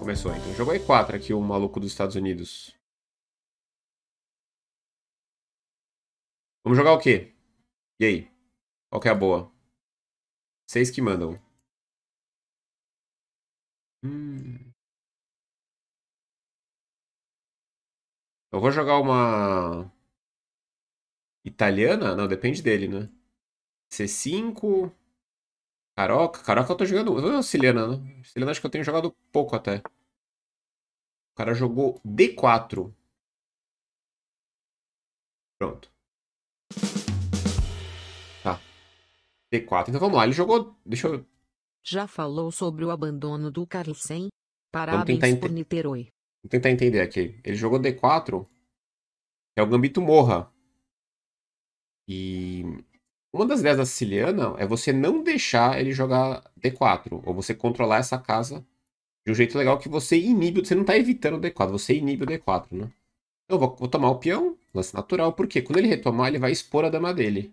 Começou, então. Jogou E4 aqui, o maluco dos Estados Unidos. Vamos jogar o quê? E aí? Qual que é a boa? Vocês que mandam. Hum. Eu vou jogar uma italiana? Não, depende dele, né? C5, Caroca. Caroca eu tô jogando. Não, Siciliana, né? Siciliana acho que eu tenho jogado pouco até. O cara jogou D4. Pronto. Tá. D4. Então vamos lá. Ele jogou. Deixa eu. Já falou sobre o abandono do Carlsen? Vamos tentar, Parabéns por Niterói. vamos tentar entender aqui. Ele jogou D4, que é o Gambito Morra. E uma das ideias da Siciliana é você não deixar ele jogar D4, ou você controlar essa casa de um jeito legal que você inibe, você não tá evitando o D4, você inibe o D4, né? Eu vou tomar o peão, lance natural, porque quando ele retomar, ele vai expor a dama dele.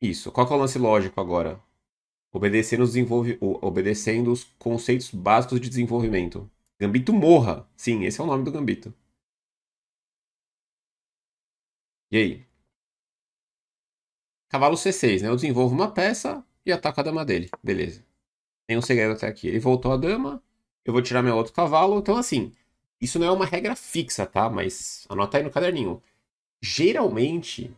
Isso. Qual que é o lance lógico agora? Obedecendo os conceitos básicos de desenvolvimento. Gambito morra. Sim, esse é o nome do gambito. E aí? Cavalo C6, né? Eu desenvolvo uma peça e ataco a dama dele. Beleza. Tem um segredo até aqui. Ele voltou a dama, eu vou tirar meu outro cavalo. Então, assim, isso não é uma regra fixa, tá? Mas anota aí no caderninho. Geralmente,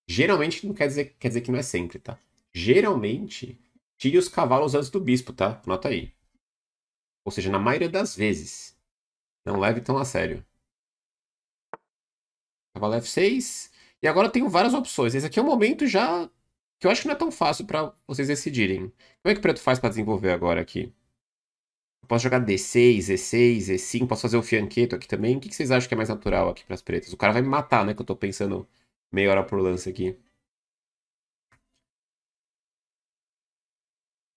geralmente não quer dizer que não é sempre, tá? Geralmente, tire os cavalos antes do bispo, tá? Anota aí. Ou seja, na maioria das vezes. Não leve tão a sério. Cavalo F6. E agora eu tenho várias opções. Esse aqui é o momento já que eu acho que não é tão fácil pra vocês decidirem. Como é que o preto faz pra desenvolver agora aqui? Eu posso jogar D6, E6, E5, posso fazer o fianqueto aqui também. O que vocês acham que é mais natural aqui pras pretas? O cara vai me matar, né? Que eu tô pensando meia hora por lance aqui.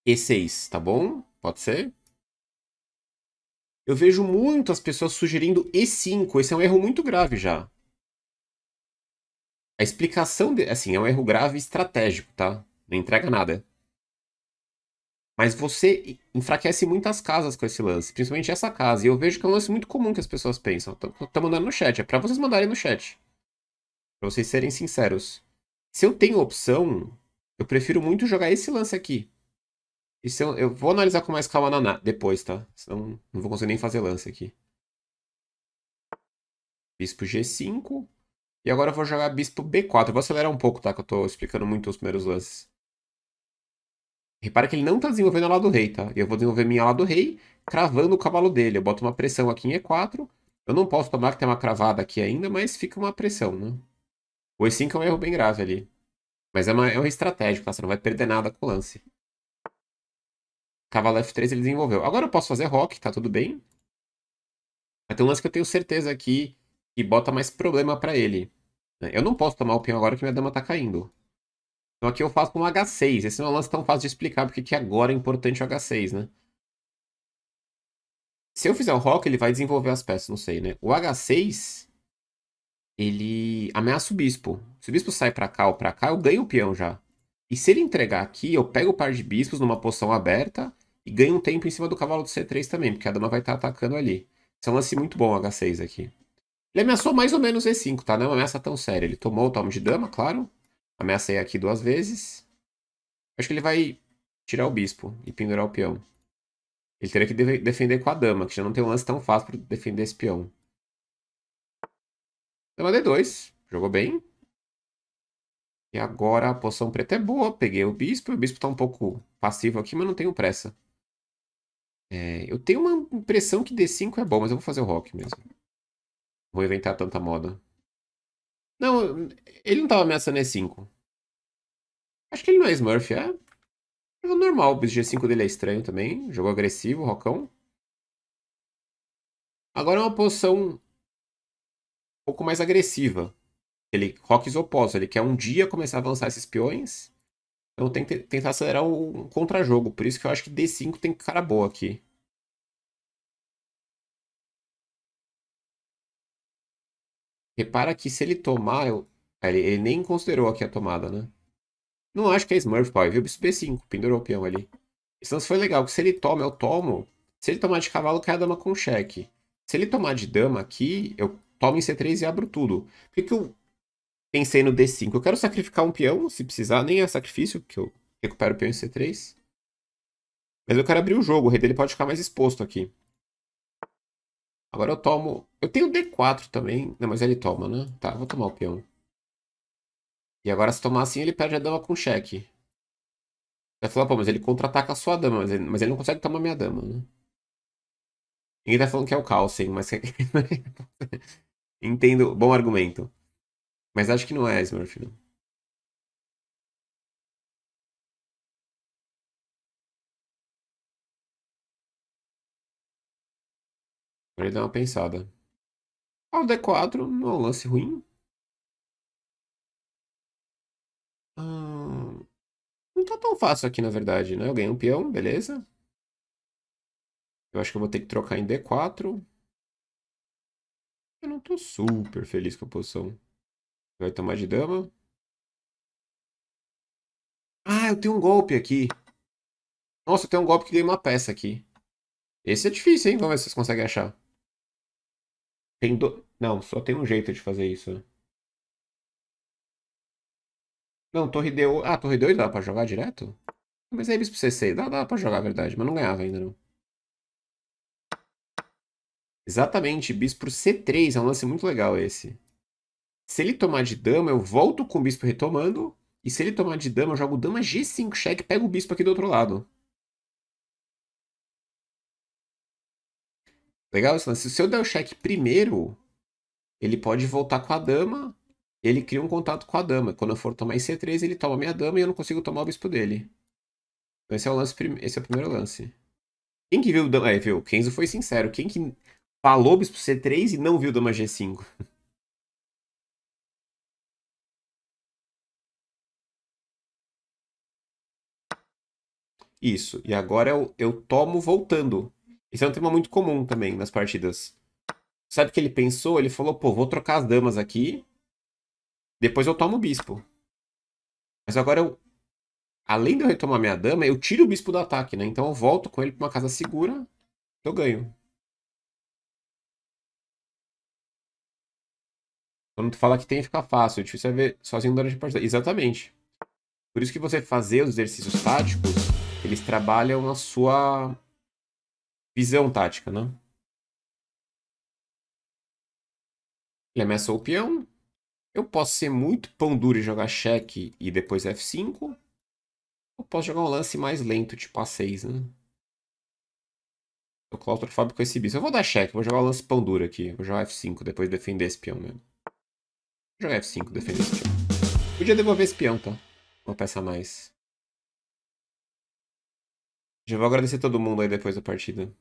E6, tá bom? Pode ser? Eu vejo muitas pessoas sugerindo E5. Esse é um erro muito grave já. A explicação, assim, é um erro grave estratégico, tá? Não entrega nada. Mas você enfraquece muitas casas com esse lance, principalmente essa casa. E eu vejo que é um lance muito comum que as pessoas pensam. Tô mandando no chat, é pra vocês mandarem no chat. Pra vocês serem sinceros. Se eu tenho opção, eu prefiro muito jogar esse lance aqui. Isso eu vou analisar com mais calma depois, tá? Senão não vou conseguir nem fazer lance aqui. Bispo G5. E agora eu vou jogar bispo B4. Eu vou acelerar um pouco, tá? Que eu tô explicando muito os primeiros lances. Repara que ele não tá desenvolvendo a lá do rei, tá? E eu vou desenvolver minha lá do rei, cravando o cavalo dele. Eu boto uma pressão aqui em E4. Eu não posso tomar que tem uma cravada aqui ainda, mas fica uma pressão, né? O E5 é um erro bem grave ali. Mas é um estratégico, tá? Você não vai perder nada com o lance. Cavalo F3 ele desenvolveu. Agora eu posso fazer rock, tá tudo bem. Mas tem um lance que eu tenho certeza aqui que bota mais problema pra ele, né? Eu não posso tomar o peão agora que minha dama tá caindo. Então aqui eu faço com um H6. Esse não é um lance tão fácil de explicar porque que agora é importante o H6, né? Se eu fizer o rock, ele vai desenvolver as peças, não sei, né? O H6, ele ameaça o bispo. Se o bispo sai pra cá ou pra cá, eu ganho o peão já. E se ele entregar aqui, eu pego o par de bispos numa posição aberta e ganho um tempo em cima do cavalo do C3 também, porque a dama vai estar atacando ali. Isso é um lance muito bom, o H6 aqui. Ele ameaçou mais ou menos E5, tá? Não é uma ameaça tão séria. Ele tomou o tomo de dama, claro. Ameacei aqui duas vezes. Acho que ele vai tirar o bispo e pendurar o peão. Ele teria que defender com a dama, que já não tem um lance tão fácil para defender esse peão. Dama D2. Jogou bem. E agora a poção preta é boa. Peguei o bispo. O bispo tá um pouco passivo aqui, mas não tenho pressa. Eu tenho uma impressão que D5 é bom, mas eu vou fazer o rock mesmo. Vou inventar tanta moda. Não, ele não tava ameaçando E5. Acho que ele não é Smurf, é? É normal. O bicho G5 dele é estranho também. Jogou agressivo, rocão. Agora é uma posição um pouco mais agressiva. Ele rocks opostos. Ele quer um dia começar a avançar esses peões. Então tem que tentar acelerar um contra-jogo. Por isso que eu acho que D5 tem cara boa aqui. Repara que se ele tomar. Ele nem considerou aqui a tomada, né? Não acho que é Smurf, pai. Viu? Bispo B5. Pendurou o peão ali. Esse lance foi legal. Que se ele toma, eu tomo. Se ele tomar de cavalo, cai a dama com cheque. Se ele tomar de dama aqui, eu tomo em C3 e abro tudo. Por que que eu pensei no D5? Eu quero sacrificar um peão, se precisar. Nem é sacrifício, porque eu recupero o peão em C3. Mas eu quero abrir o jogo. O rei dele pode ficar mais exposto aqui. Agora eu tomo... Eu tenho D4 também. Não, mas ele toma, né? Tá, eu vou tomar o peão. E agora, se tomar assim, ele perde a dama com cheque. Vai falar, pô, mas ele contra-ataca a sua dama. Mas ele não consegue tomar minha dama, né? Ninguém tá falando que é o Carlsen, mas... Entendo. Bom argumento. Mas acho que não é, Smurf, não. Agora ele dá uma pensada. Ah, o D4 não é um lance ruim. Ah, não tá tão fácil aqui, na verdade, né? Eu ganhei um peão, beleza. Eu acho que eu vou ter que trocar em D4. Eu não tô super feliz com a posição. Vai tomar de dama. Ah, eu tenho um golpe aqui. Nossa, eu tenho um golpe que ganha uma peça aqui. Esse é difícil, hein? Vamos ver se vocês conseguem achar. Não, só tem um jeito de fazer isso. Não, torre D8. Ah, torre D8 dá pra jogar direto? Mas aí bispo C6. Dá pra jogar, é verdade. Mas não ganhava ainda, não. Exatamente, bispo C3. É um lance muito legal esse. Se ele tomar de dama, eu volto com o bispo retomando. E se ele tomar de dama, eu jogo dama G5 cheque e pego o bispo aqui do outro lado. Legal esse lance. Se eu der o cheque primeiro, ele pode voltar com a dama. Ele cria um contato com a dama. Quando eu for tomar em C3, ele toma minha dama e eu não consigo tomar o bispo dele. Então esse é o lance, esse é o primeiro lance. Quem que viu o dama... É, viu? O Kenzo foi sincero. Quem que falou bispo C3 e não viu dama G5? Isso. E agora eu tomo voltando. Isso é um tema muito comum também nas partidas. Sabe o que ele pensou? Ele falou, pô, vou trocar as damas aqui, depois eu tomo o bispo. Mas agora além de eu retomar minha dama, eu tiro o bispo do ataque, né? Então eu volto com ele pra uma casa segura, eu ganho. Quando tu fala que tem, fica fácil. O difícil é ver sozinho durante a partida. Exatamente. Por isso que você fazer os exercícios táticos, eles trabalham a sua visão tática, né? Ele ameaçou o peão. Eu posso ser muito pão duro e jogar cheque e depois F5. Eu posso jogar um lance mais lento, tipo A6, né? Tô claustrofóbico com esse bispo. Eu vou dar cheque, vou jogar o lance pão duro aqui. Vou jogar F5, depois defender esse peão mesmo. Vou jogar F5, defender esse peão. Podia devolver esse peão, tá? Uma peça a mais. Já vou agradecer todo mundo aí depois da partida.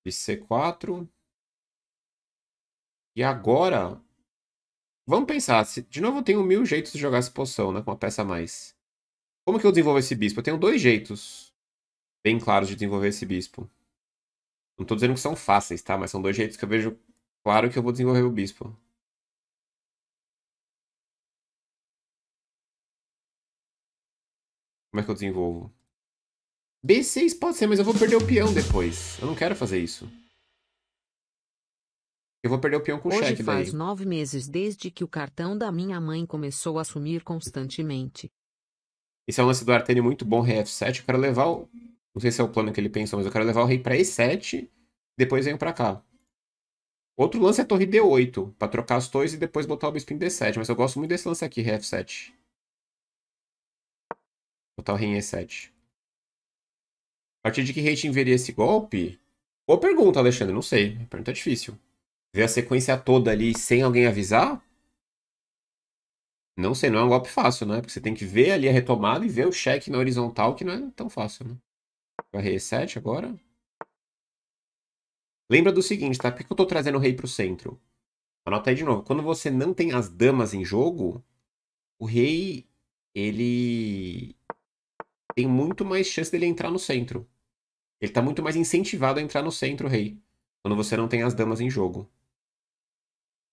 Bicho C4. E agora... Vamos pensar. De novo eu tenho 1000 jeitos de jogar essa poção, né? Com uma peça a mais. Como que eu desenvolvo esse bispo? Eu tenho dois jeitos bem claros de desenvolver esse bispo. Não tô dizendo que são fáceis, tá? Mas são dois jeitos que eu vejo claro que eu vou desenvolver o bispo. Como é que eu desenvolvo? B6 pode ser, mas eu vou perder o peão depois. Eu não quero fazer isso. Eu vou perder o peão com Hoje cheque faz daí. 9 meses desde que o cartão da minha mãe começou a sumir constantemente. Esse é um lance do Artane muito bom, rei F7. Eu quero levar o... Não sei se é o plano que ele pensou, mas eu quero levar o rei pra E7. Depois venho pra cá. Outro lance é a torre D8. Pra trocar as torres e depois botar o bispo em D7. Mas eu gosto muito desse lance aqui, rei F7. Botar o rei em E7. A partir de que rei te enviaria esse golpe? Boa pergunta, Alexandre. Não sei. A pergunta é difícil. Ver a sequência toda ali sem alguém avisar? Não sei, não é um golpe fácil, né? Porque você tem que ver ali a retomada e ver o cheque na horizontal, que não é tão fácil, né? Vai rei E7 agora. Lembra do seguinte, tá? Por que eu tô trazendo o rei pro centro? Anota aí de novo. Quando você não tem as damas em jogo, o rei, ele tem muito mais chance dele entrar no centro. Ele tá muito mais incentivado a entrar no centro, o rei. Quando você não tem as damas em jogo.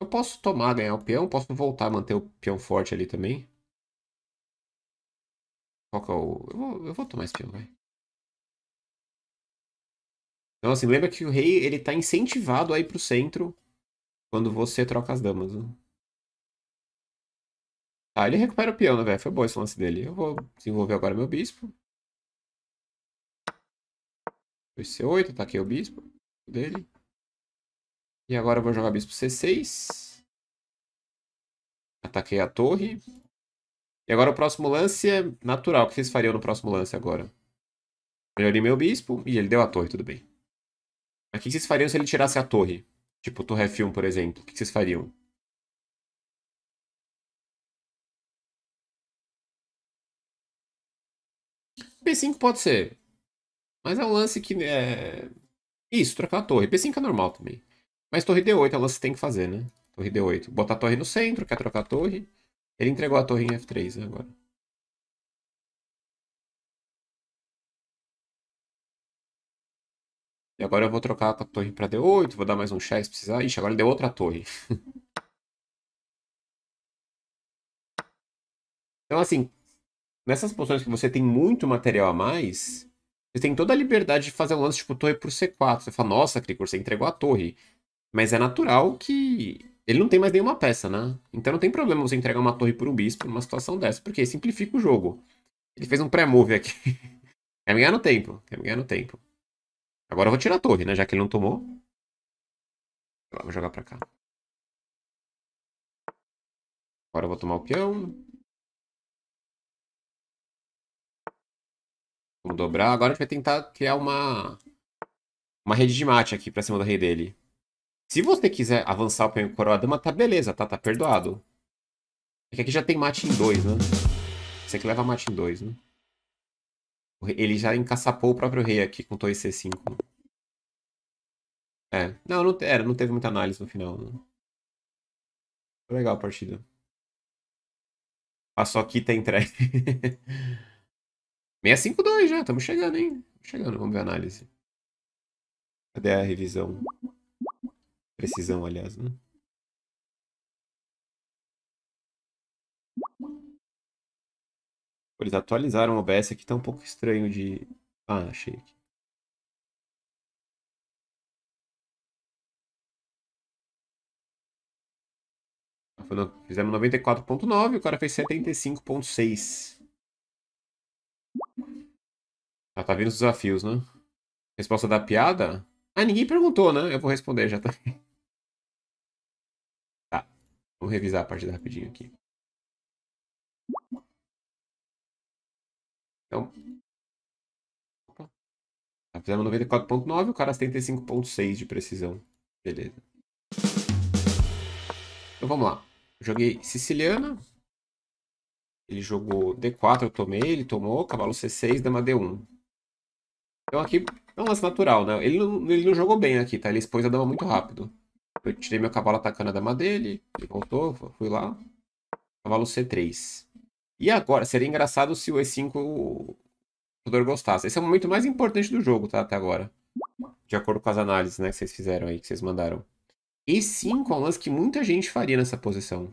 Eu posso tomar, ganhar o peão, posso voltar, manter o peão forte ali também. Qual que é o... Eu vou tomar esse peão, vai. Então, assim, lembra que o rei, ele tá incentivado a ir pro centro quando você troca as damas, né? Ah, ele recupera o peão, né, velho? Foi bom esse lance dele. Eu vou desenvolver agora meu bispo. Foi C8, ataquei o bispo dele. E agora eu vou jogar bispo C6. Ataquei a torre. E agora o próximo lance é natural. O que vocês fariam no próximo lance agora? Melhorei meu bispo e ele deu a torre, tudo bem. Mas o que vocês fariam se ele tirasse a torre? Tipo, torre F1, por exemplo. O que vocês fariam? P5 pode ser. Mas é um lance que é. Isso, trocar a torre. P5 é normal também. Mas torre D8 é o lance que tem que fazer, né? Torre D8. Botar a torre no centro, quer trocar a torre. Ele entregou a torre em F3, né, agora. E agora eu vou trocar a torre pra D8, vou dar mais um cheque se precisar. Ixi, agora ele deu outra torre. Então, assim, nessas posições que você tem muito material a mais, você tem toda a liberdade de fazer um lance tipo torre por C4. Você fala, nossa, Cricor, você entregou a torre. Mas é natural que ele não tem mais nenhuma peça, né? Então não tem problema você entregar uma torre por um bispo numa situação dessa, porque simplifica o jogo. Ele fez um pré-move aqui. Quer me ganhar no tempo. Quer me ganhar no tempo. Agora eu vou tirar a torre, né? Já que ele não tomou. Vou jogar pra cá. Agora eu vou tomar o peão. Vamos dobrar. Agora a gente vai tentar criar uma rede de mate aqui pra cima do rei dele. Se você quiser avançar o peão e coroa a dama, tá beleza, tá? Tá perdoado. É que aqui já tem mate em 2, né? Esse aqui leva mate em 2, né? Ele já encaçapou o próprio rei aqui com torre C5. É. Não, não teve muita análise no final. Né? Foi legal a partida. Passou aqui, tá entregue. 652 já, estamos chegando, hein? Chegando, vamos ver a análise. Cadê a revisão? Precisão, aliás, né? Eles atualizaram o OBS aqui, tá um pouco estranho de. Ah, achei aqui. Fizemos 94,9, o cara fez 75,6. Ah, tá vindo os desafios, né? Resposta da piada? Ah, ninguém perguntou, né? Eu vou responder já tá. Tá, vamos revisar a partida rapidinho aqui. Então, fizemos 94,9, o cara 75,6 de precisão. Beleza. Então vamos lá. Joguei Siciliana. Ele jogou D4, eu tomei, ele tomou, cavalo C6, dama D1. Então aqui é um lance natural, né? Ele não jogou bem aqui, tá? Ele expôs a dama muito rápido. Eu tirei meu cavalo atacando a dama dele, ele voltou, fui lá. Cavalo C3. E agora, seria engraçado se o E5 o jogador gostasse. Esse é o momento mais importante do jogo, tá? Até agora. De acordo com as análises, né, que vocês fizeram aí, que vocês mandaram. E5 é um lance que muita gente faria nessa posição.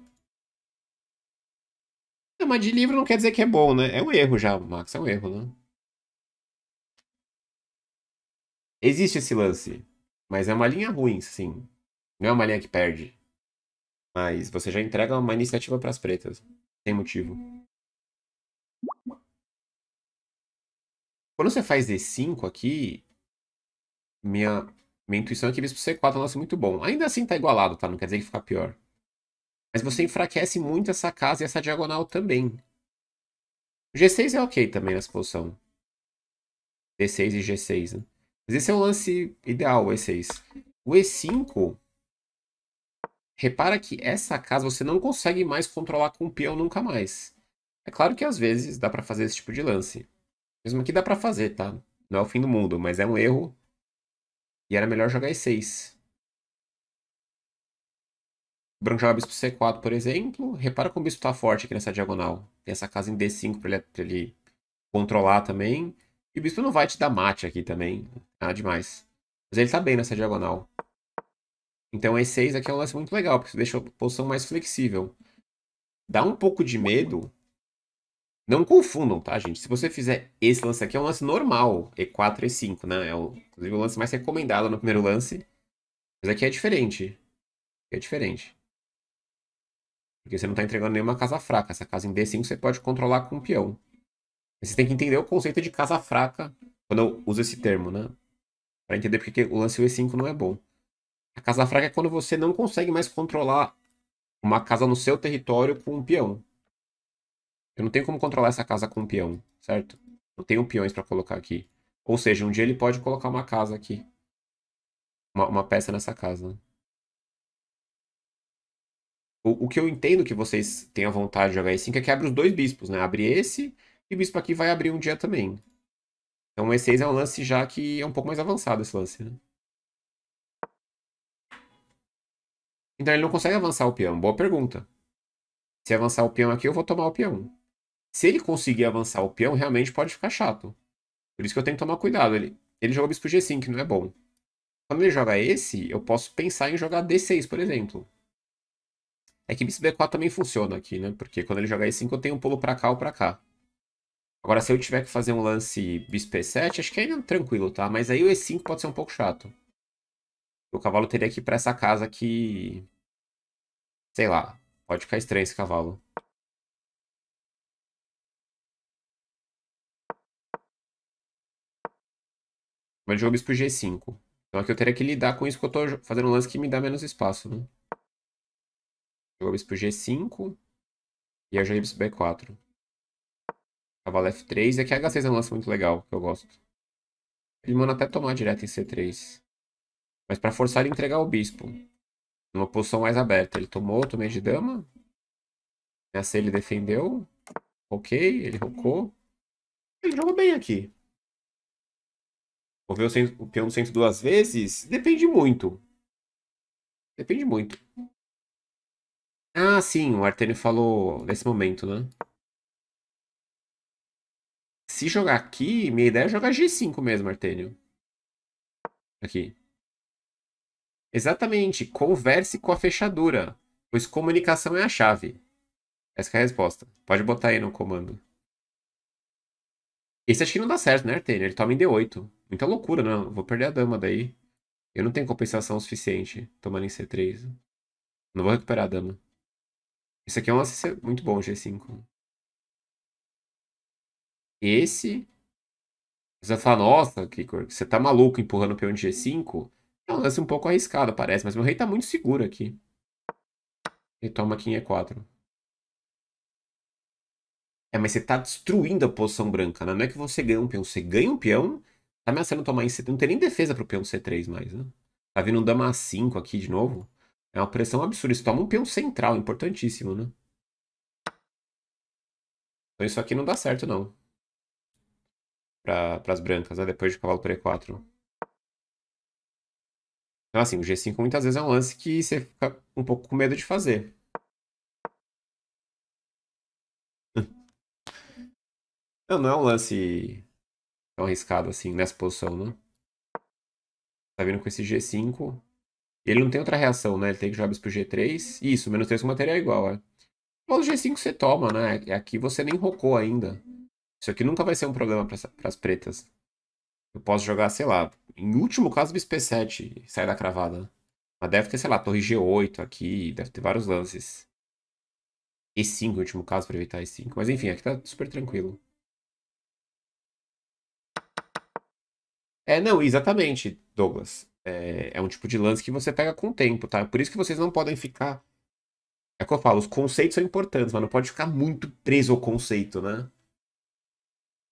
Não, mas de livro não quer dizer que é bom, né? É um erro já, Max, é um erro, né? Existe esse lance, mas é uma linha ruim, sim. Não é uma linha que perde. Mas você já entrega uma iniciativa para as pretas. Sem motivo. Quando você faz D5 aqui, minha, minha intuição é que bispo C4 é um lance muito bom. Ainda assim tá igualado, tá? Não quer dizer que fica pior. Mas você enfraquece muito essa casa e essa diagonal também. O G6 é ok também nessa posição. D6 e G6, né? Mas esse é o lance ideal, o E6. O E5, repara que essa casa você não consegue mais controlar com o peão nunca mais. É claro que às vezes dá pra fazer esse tipo de lance. Mesmo que dá pra fazer, tá? Não é o fim do mundo, mas é um erro. E era melhor jogar E6. O branco joga bispo C4, por exemplo. Repara como o bispo tá forte aqui nessa diagonal. Tem essa casa em D5 pra ele controlar também. E o bispo não vai te dar mate aqui também. Nada demais. Mas ele tá bem nessa diagonal. Então E6 aqui é um lance muito legal, porque você deixa a posição mais flexível. Dá um pouco de medo Não confundam, tá, gente? Se você fizer esse lance aqui, é um lance normal, E4, E5, né? Inclusive o lance mais recomendado no primeiro lance. Mas aqui é diferente. Aqui é diferente. Porque você não tá entregando nenhuma casa fraca. Essa casa em D5 você pode controlar com um peão. Mas você tem que entender o conceito de casa fraca quando eu uso esse termo, né? Pra entender porque que o lance E5 não é bom. A casa fraca é quando você não consegue mais controlar uma casa no seu território com um peão. Eu não tenho como controlar essa casa com um peão, certo? Não tenho peões pra colocar aqui. Ou seja, um dia ele pode colocar uma casa aqui. Uma peça nessa casa. O que eu entendo que vocês tenham vontade de jogar E5 é que abre os dois bispos, né? Abre esse e o bispo aqui vai abrir um dia também. Então o E6 é um lance já que é um pouco mais avançado esse lance, né? Então ele não consegue avançar o peão. Boa pergunta. Se avançar o peão aqui, eu vou tomar o peão. Se ele conseguir avançar o peão, realmente pode ficar chato. Por isso que eu tenho que tomar cuidado. Ele jogou bispo G5, que não é bom. Quando ele joga esse, eu posso pensar em jogar D6, por exemplo. É que bispo B4 também funciona aqui, né? Porque quando ele joga E5, eu tenho um pulo pra cá ou pra cá. Agora, se eu tiver que fazer um lance bispo E7, acho que ainda é tranquilo, tá? Mas aí o E5 pode ser um pouco chato. O cavalo teria que ir pra essa casa aqui. Sei lá. Pode ficar estranho esse cavalo. Mas ele jogou bispo G5. Então aqui eu teria que lidar com isso que eu tô fazendo um lance que me dá menos espaço, né? Jogou bispo G5 e eu joguei bispo B4. Cavalo F3 e aqui H6 é um lance muito legal, que eu gosto. Ele manda até tomar direto em C3. Mas pra forçar ele a entregar o bispo. Numa posição mais aberta. Ele tomou, tomei de dama. Nessa ele defendeu. Ok, ele rocou. Ele jogou bem aqui. Moveu o peão no centro duas vezes? Depende muito. Depende muito. Ah, sim, o Artênio falou nesse momento, né? Se jogar aqui, minha ideia é jogar G5 mesmo, Artênio. Aqui. Exatamente. Converse com a fechadura. Pois comunicação é a chave. Essa que é a resposta. Pode botar aí no comando. Esse acho que não dá certo, né, Artênio? Ele toma em D8. Muita loucura, não. Vou perder a dama daí. Eu não tenho compensação suficiente tomando em C3. Não vou recuperar a dama. Isso aqui é um lance muito bom, G5. Esse. Você vai falar, nossa, Kikor, você tá maluco empurrando o peão de G5? É um lance um pouco arriscado, parece, mas meu rei tá muito seguro aqui. Ele toma aqui em E4. É, mas você tá destruindo a posição branca, né? Não é que você ganha um peão, você ganha um peão, tá ameaçando tomar em C3. Não tem nem defesa pro peão C3 mais, né? Tá vindo um dama A5 aqui de novo. É uma pressão absurda. Isso toma um peão central, importantíssimo, né? Então isso aqui não dá certo, não. Pras brancas, né? Depois de cavalo por E4. Então, assim, o G5 muitas vezes é um lance que você fica um pouco com medo de fazer. Não, não é um lance tão arriscado assim nessa posição, né? Tá vindo com esse G5. Ele não tem outra reação, né? Ele tem que jogar bispo G3. Isso, menos 3 com material igual, é. Mas o G5 você toma, né? Aqui você nem rocou ainda. Isso aqui nunca vai ser um problema pras pretas. Eu posso jogar, sei lá, em último caso, bispo E7 e sai da cravada. Mas deve ter, sei lá, torre G8 aqui, deve ter vários lances. E5 em último caso, pra evitar E5. Mas enfim, aqui tá super tranquilo. É, não, exatamente, Douglas. É um tipo de lance que você pega com o tempo, tá? Por isso que vocês não podem ficar. É o que eu falo, os conceitos são importantes, mas não pode ficar muito preso ao conceito, né?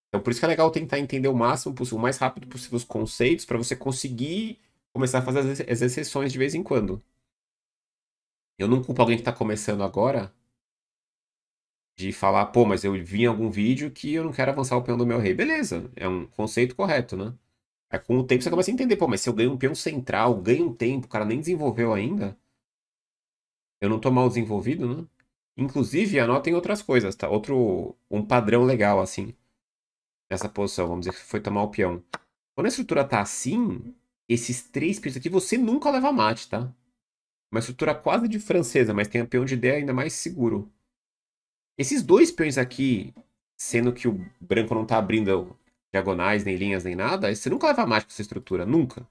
Então por isso que é legal tentar entender o máximo possível, o mais rápido possível os conceitos, pra você conseguir começar a fazer as exceções de vez em quando. Eu não culpo alguém que tá começando agora de falar, pô, mas eu vi em algum vídeo que eu não quero avançar o peão do meu rei. Beleza, é um conceito correto, né? Aí com o tempo você começa a entender, pô, mas se eu ganho um peão central, ganho um tempo, o cara nem desenvolveu ainda, eu não tô mal desenvolvido, né? Inclusive, anotem outras coisas, tá? Um padrão legal, assim, nessa posição. Vamos dizer que foi tomar o peão. Quando a estrutura tá assim, esses três peões aqui, você nunca leva mate, tá? Uma estrutura quase de francesa, mas tem o peão de D ainda mais seguro. Esses dois peões aqui, sendo que o branco não tá abrindo diagonais, nem linhas, nem nada, aí você nunca leva mágica essa estrutura, nunca.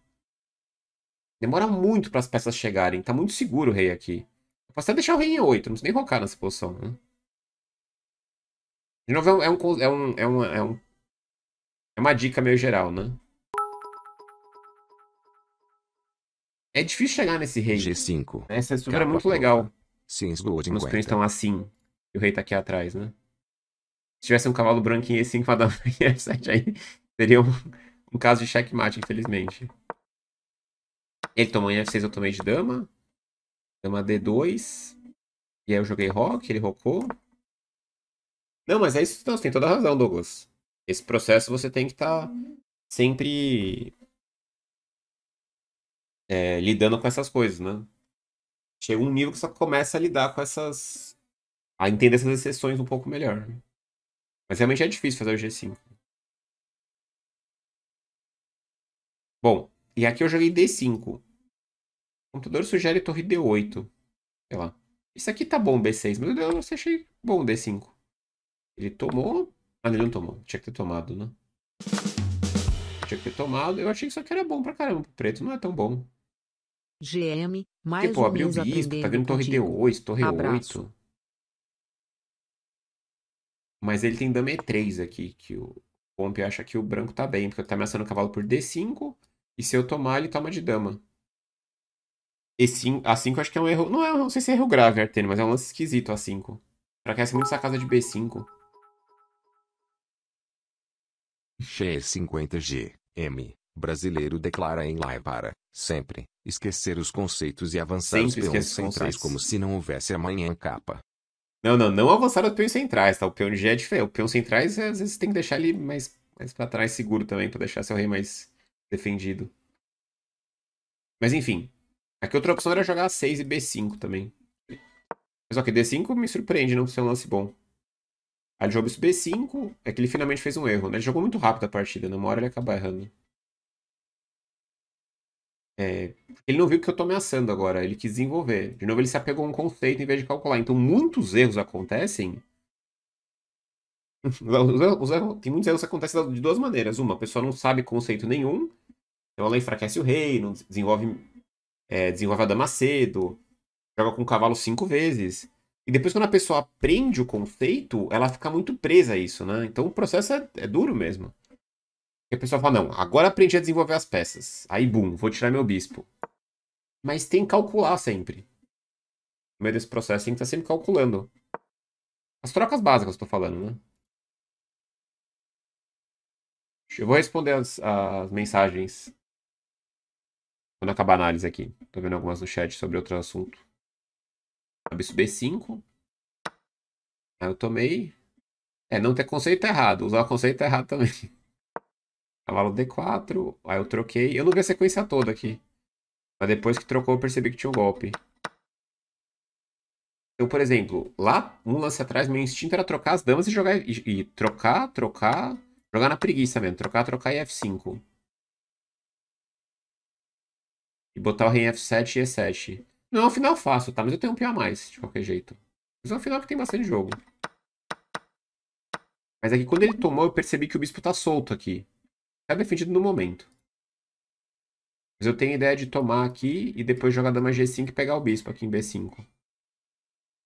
Demora muito para as peças chegarem, tá muito seguro o rei aqui. Eu posso até deixar o rei em 8, não preciso nem rocar nessa posição, né? De novo, é uma dica meio geral, né? É difícil chegar nesse rei. G5. Essa estrutura é Capa muito pronta. legal. Sims do Quando os peões 50. estão assim. E o rei tá aqui atrás, né? Se tivesse um cavalo branco em E5 pra dar em F7 aí, seria um caso de checkmate, infelizmente. Ele tomou em F6, eu tomei de dama. Dama D2. E aí eu joguei rock, ele rocou. Não, mas é isso. Não, você tem toda a razão, Douglas. Esse processo você tem que estar sempre lidando com essas coisas, né? Chega um nível que você começa a lidar com essas. A entender essas exceções um pouco melhor. Mas realmente é difícil fazer o G5. Bom, e aqui eu joguei D5. O computador sugere torre D8. Sei lá. Isso aqui tá bom, B6, mas eu achei bom o D5. Ele tomou. Ah, ele não tomou. Tinha que ter tomado, né? Tinha que ter tomado. Eu achei que isso aqui era bom pra caramba. O preto não é tão bom. GM, Porque, mais pô, um abriu o mês bispo, tá aprendendo vindo torre contigo. D8, torre Abraço. 8. Mas ele tem dama E3 aqui, que o Pomp acha que o branco tá bem, porque tá ameaçando o cavalo por D5. E se eu tomar, ele toma de dama. A 5 acho que é um erro. Não, não sei se é erro grave, Arteno, mas é um lance esquisito a 5. Enfraquece muito essa casa de B5. X50G. M. Brasileiro declara em live para, sempre, esquecer os conceitos e avançar os Sempre peões esqueço os centrais como conceitos. se não houvesse amanhã capa. Não avançar os peões centrais, tá? O peão de G é diferente. O peão centrais, às vezes, tem que deixar ele mais pra trás, seguro também, pra deixar seu rei mais defendido. Mas enfim. Aqui outra opção era jogar A6 e B5 também. Mas ok, D5 me surpreende não ser um lance bom. Aí ele jogou isso B5, é que ele finalmente fez um erro, né? Ele jogou muito rápido a partida, numa hora ele acaba errando. Ele não viu que eu tô ameaçando agora, ele quis desenvolver. De novo, ele se apegou a um conceito em vez de calcular. Então, muitos erros acontecem. Tem muitos erros que acontecem de duas maneiras. Uma, a pessoa não sabe conceito nenhum, então ela enfraquece o rei, não desenvolve a dama cedo, joga com o cavalo 5 vezes. E depois, quando a pessoa aprende o conceito, ela fica muito presa a isso, né? Então o processo é duro mesmo. E a pessoa fala, não, agora aprendi a desenvolver as peças. Aí, bum, vou tirar meu bispo. Mas tem que calcular sempre. No meio desse processo, tem que estar sempre calculando. As trocas básicas, eu tô falando, né? Eu vou responder as mensagens quando acabar a análise aqui. Tô vendo algumas no chat sobre outro assunto. Bispo B5. Aí eu tomei. Não ter conceito errado. Usar o conceito errado também. Cavalo D4. Aí eu troquei. Eu não vi a sequência toda aqui. Mas depois que trocou, eu percebi que tinha um golpe. Então, por exemplo, lá, um lance atrás, meu instinto era trocar as damas e jogar. E trocar. Jogar na preguiça mesmo. Trocar e F5. E botar o rei em F7 e E7. Não é um final fácil, tá? Mas eu tenho um peão a mais, de qualquer jeito. Mas é um final que tem bastante jogo. Mas aqui, quando ele tomou, eu percebi que o bispo tá solto aqui. Tá defendido no momento. Mas eu tenho a ideia de tomar aqui e depois jogar dama G5 e pegar o bispo aqui em B5.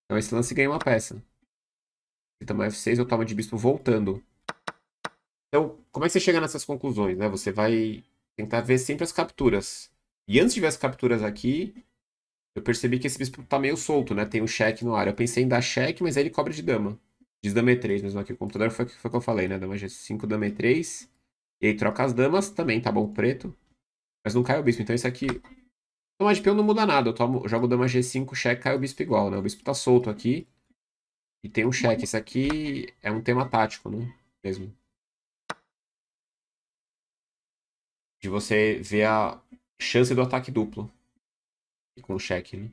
Então esse lance ganha uma peça. Se tomar F6, eu tomo de bispo voltando. Então, como é que você chega nessas conclusões, né? Você vai tentar ver sempre as capturas. E antes de ver as capturas aqui, eu percebi que esse bispo tá meio solto, né? Tem um cheque no ar. Eu pensei em dar cheque, mas aí ele cobra de dama. Diz dama E3 mesmo aqui. O computador foi o que eu falei, né? Dama G5, dama E3. E aí troca as damas, também tá bom preto. Mas não cai o bispo. Então isso aqui. Tomar de peão não muda nada. Jogo dama G5, cheque, cai o bispo igual, né? O bispo tá solto aqui. E tem um cheque. Isso aqui é um tema tático, né? Mesmo. De você ver a chance do ataque duplo. E com o cheque, né?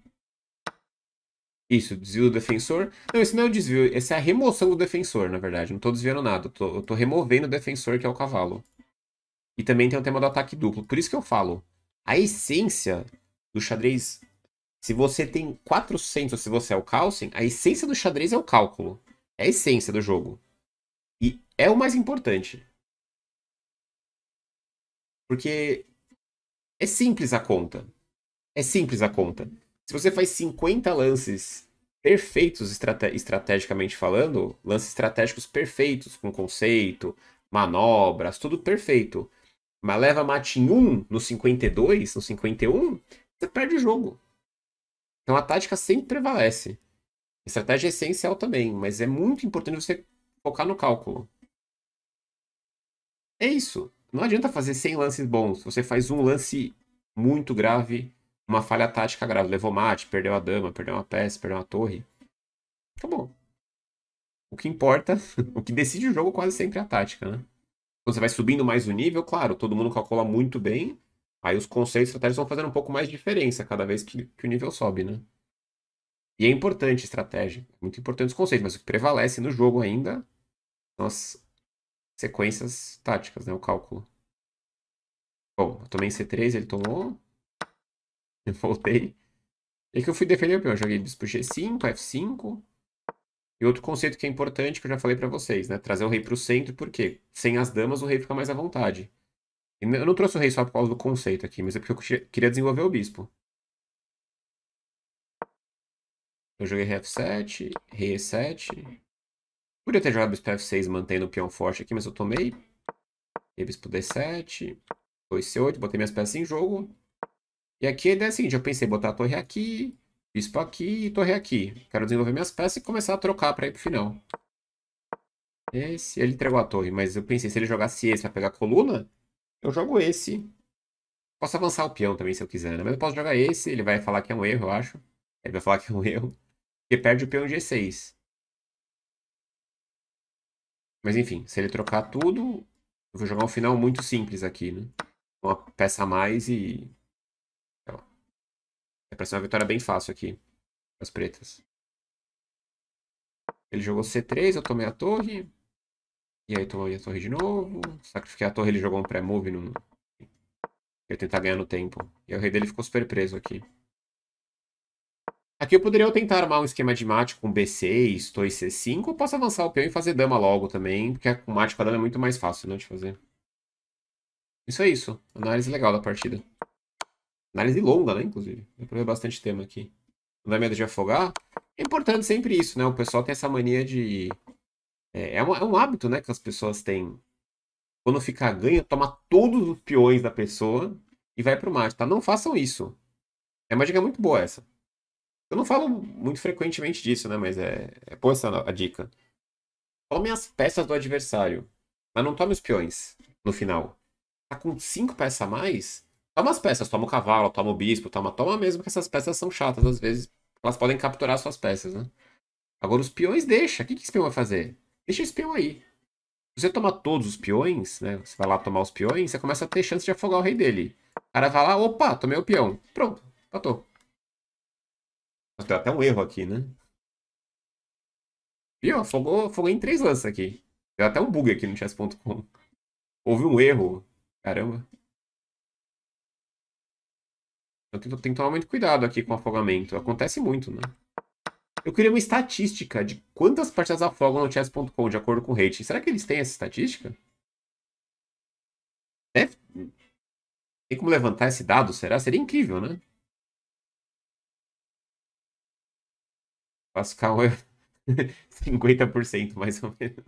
Isso, desvio do defensor. Não, esse não é o desvio, esse é a remoção do defensor, na verdade. Não tô desviando nada, eu tô removendo o defensor, que é o cavalo. E também tem o tema do ataque duplo. Por isso que eu falo, a essência do xadrez, se você tem 400 ou se você é o Carlsen, a essência do xadrez é o cálculo. É a essência do jogo. é o mais importante. Porque é simples a conta. É simples a conta. Se você faz 50 lances perfeitos estrategicamente falando, lances estratégicos perfeitos, com conceito, manobras, tudo perfeito. Mas leva mate em 1 no 52, no 51, você perde o jogo. Então a tática sempre prevalece. A estratégia é essencial também, mas é muito importante você focar no cálculo. É isso. Não adianta fazer 100 lances bons. Você faz um lance muito grave, uma falha tática grave. Levou mate, perdeu a dama, perdeu uma peça, perdeu uma torre. Acabou. O que importa, o que decide o jogo quase sempre é a tática, né? Quando você vai subindo mais o nível, claro, todo mundo calcula muito bem. Aí os conceitos estratégicos vão fazendo um pouco mais de diferença cada vez que o nível sobe, né? E é importante a estratégia. Muito importante os conceitos, mas o que prevalece no jogo ainda são as sequências táticas, né? O cálculo. Bom, eu tomei em C3, ele tomou. Eu voltei. E que eu fui defender o peão. Eu joguei bispo G5, F5. E outro conceito que é importante, que eu já falei pra vocês, né? Trazer o rei pro centro, porque sem as damas o rei fica mais à vontade. E eu não trouxe o rei só por causa do conceito aqui, mas é porque eu queria desenvolver o bispo. Eu joguei rei F7, rei E7. Podia ter jogado bispo F6 mantendo o peão forte aqui, mas eu tomei. E bispo D7. 2C8, botei minhas peças em jogo. E aqui a ideia é a seguinte, eu pensei botar a torre aqui, bispo aqui e torre aqui. Quero desenvolver minhas peças e começar a trocar para ir pro final. Esse, ele entregou a torre, mas eu pensei, se ele jogasse esse pra pegar a coluna, eu jogo esse. Posso avançar o peão também, se eu quiser, né? Mas eu posso jogar esse, ele vai falar que é um erro, eu acho. Ele vai falar que é um erro. Porque perde o peão G6. Mas enfim, se ele trocar tudo, eu vou jogar um final muito simples aqui, né? Uma peça a mais e... ó, é pra ser uma vitória bem fácil aqui, as pretas. Ele jogou C3, eu tomei a torre. E aí tomei a torre de novo. Sacrifiquei a torre, ele jogou um pré-move. No... ia tentar ganhar no tempo. E o rei dele ficou super preso aqui. Aqui eu poderia tentar armar um esquema de mate com B6, torre C5. Ou posso avançar o peão e fazer dama logo também. Porque com mate com a dama é muito mais fácil, né, de fazer. Isso é isso. Análise legal da partida. Análise longa, né, inclusive. Dá pra ver bastante tema aqui. Não dá medo de afogar. É importante sempre isso, né? O pessoal tem essa mania de... é um hábito, né, que as pessoas têm. Quando ficar ganha, toma todos os peões da pessoa e vai pro mate, tá? Não façam isso. É uma dica muito boa essa. Eu não falo muito frequentemente disso, né? Mas é boa essa a dica. Tome as peças do adversário, mas não tome os peões no final. Tá com 5 peças a mais? Toma as peças, toma o cavalo, toma o bispo, toma mesmo, que essas peças são chatas às vezes. Elas podem capturar suas peças, né? Agora os peões deixa. O que esse peão vai fazer? Deixa esse peão aí. Se você tomar todos os peões, né? Você vai lá tomar os peões, você começa a ter chance de afogar o rei dele. O cara vai lá, opa, tomei o peão. Pronto, matou. Deu até um erro aqui, né? Viu? Afogou em 3 lances aqui. Deu até um bug aqui no chess.com. Houve um erro. Caramba. Eu tenho que tomar muito cuidado aqui com o afogamento. Acontece muito, né? Eu queria uma estatística de quantas partidas afogam no chess.com, de acordo com o rating. Será que eles têm essa estatística? Deve... Tem como levantar esse dado, será? Seria incrível, né? Pascal é 50% mais ou menos.